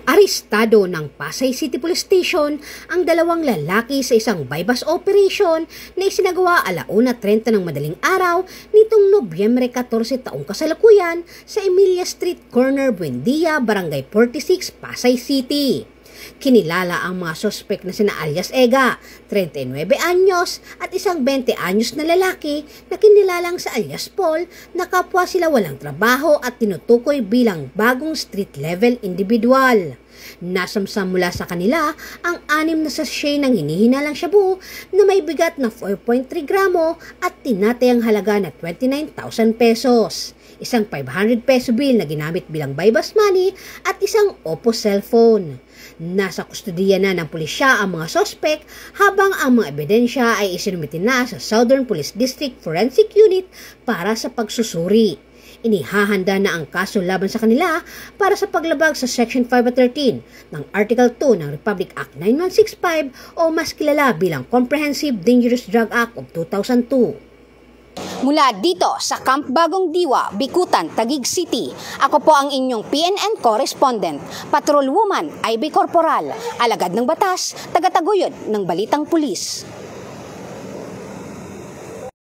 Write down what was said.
Arestado ng Pasay City Police Station ang dalawang lalaki sa isang bypass operation na isinagawa 1:30 ng madaling araw nitong Nobyembre 14 taong kasalukuyan sa Emilia Street Corner, Buendia, Barangay 46, Pasay City. Kinilala ang mga sospek na sina alias Ega, 39 anyos at isang 20 anyos na lalaki na kinilalang sa alias Paul na kapwa sila walang trabaho at tinutukoy bilang bagong street level individual. Nasamsam mula sa kanila ang 6 na sachet ng hinihinalang shabu na may bigat na 4.3 gramo at tinatayang halaga na 29,000 pesos. Isang 500 peso bill na ginamit bilang bypass money at isang Oppo cellphone. Nasa kustudiya na ng pulisya ang mga sospek habang ang mga ebidensya ay isinumiti na sa Southern Police District Forensic Unit para sa pagsusuri. Inihahanda na ang kaso laban sa kanila para sa paglabag sa Section 513 ng Article 2 ng Republic Act 9165 o mas kilala bilang Comprehensive Dangerous Drug Act of 2002. Mula dito sa Camp Bagong Diwa, Bikutan, Taguig City, ako po ang inyong PNN correspondent, Patrolwoman Ivy Corporal, alagad ng batas, tagataguyod ng Balitang Pulis.